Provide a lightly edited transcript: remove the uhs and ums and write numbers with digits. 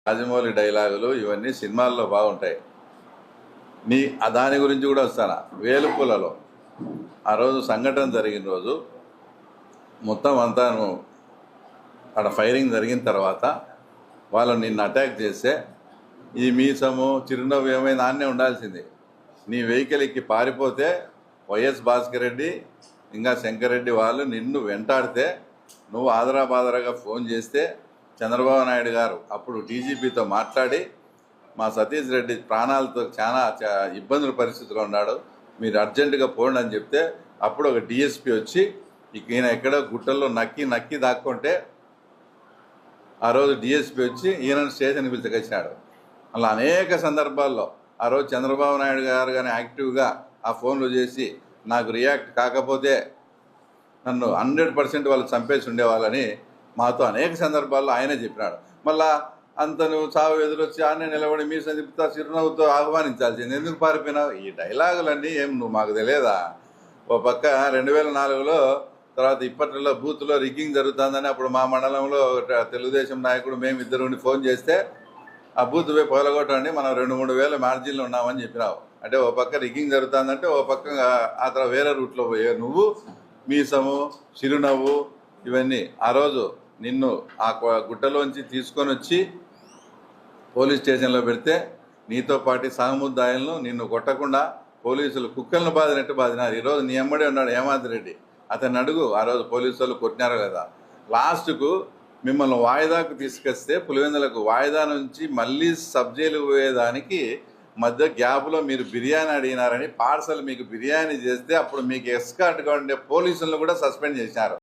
రాజమౌళి డైలాగులు ఇవన్నీ సినిమాల్లో బాగుంటాయి. దాని గురించి కూడా వస్తాను. వేలుపులలో ఆ రోజు సంఘటన జరిగిన రోజు మొత్తం అంతా అక్కడ ఫైరింగ్ జరిగిన తర్వాత వాళ్ళు నిన్ను అటాక్ చేస్తే ఈ మీసము చిరునవ్వు ఏమైనా నాన్నే ఉండాల్సింది. నీ వెహికల్ ఎక్కి పారిపోతే వైఎస్ భాస్కర్ రెడ్డి ఇంకా శంకర్ రెడ్డి వాళ్ళు నిన్ను వెంటాడితే నువ్వు ఆదరాబాదరాగా ఫోన్ చేస్తే చంద్రబాబు నాయుడు గారు అప్పుడు డీజీపీతో మాట్లాడి మా సతీష్ రెడ్డి ప్రాణాలతో చాలా ఇబ్బందుల పరిస్థితిలో ఉన్నాడు, మీరు అర్జెంటుగా పోండి అని చెప్తే అప్పుడు ఒక డిఎస్పీ వచ్చి ఈయన ఎక్కడో గుట్టల్లో నక్కి దాక్కుంటే ఆ రోజు డిఎస్పీ వచ్చి ఈయనను స్టేషన్కి పిలిచుకొచ్చినాడు. అలా అనేక సందర్భాల్లో ఆ రోజు చంద్రబాబు నాయుడు గారు కానీ యాక్టివ్గా ఆ ఫోన్లు చేసి నాకు రియాక్ట్ కాకపోతే నన్ను 100% వాళ్ళు చంపేసి ఉండేవాళ్ళని మాతో అనేక సందర్భాల్లో ఆయనే చెప్పినాడు. మళ్ళా అంత నువ్వు చావు ఎదురొచ్చి ఆయనే నిలబడి మీ సందిప్తా చిరునవ్వుతో ఆహ్వానించాల్సింది, ఎందుకు పారిపోయినావు? ఈ డైలాగులన్నీ ఏం నువ్వు మాకు తెలియదా? ఓ పక్క 2004లో తర్వాత ఇప్పట్లో బూత్లో రిగ్గింగ్ జరుగుతుందని అప్పుడు మా మండలంలో తెలుగుదేశం నాయకుడు మేము ఇద్దరు ఫోన్ చేస్తే ఆ బూత్ పోయి పొగలగొట్టండి, మనం 2-3 వేల మార్జిన్లు ఉన్నామని చెప్పినావు. అంటే ఓ పక్క రిగ్గింగ్ జరుగుతుందంటే ఓ పక్క ఆ తర్వాత వేరే రూట్లో పోయే నువ్వు మీసము చిరునవ్వు ఇవన్నీ ఆ రోజు నిన్ను ఆ గుట్టలోంచి తీసుకొని వచ్చి పోలీస్ స్టేషన్లో పెడితే నీతో పాటు సహముద్దాయులను నిన్ను కొట్టకుండా పోలీసులు కుక్కలను బాదినట్టు బాదినారు. ఈరోజు నీ అమ్మడే ఉన్నాడు హేమంత్ రెడ్డి, అతన్ని అడుగు ఆ రోజు పోలీసు వాళ్ళు కొట్టినారో లేదా. లాస్ట్కు మిమ్మల్ని వాయిదాకు తీసుకొస్తే పులివెందులకు వాయిదా నుంచి మళ్ళీ సబ్జైలు పోయేదానికి మధ్య గ్యాప్లో మీరు బిర్యానీ అడిగినారని పార్సల్ మీకు బిర్యానీ చేస్తే అప్పుడు మీకు ఎస్కార్ట్గా ఉండే పోలీసులను కూడా సస్పెండ్ చేశారు.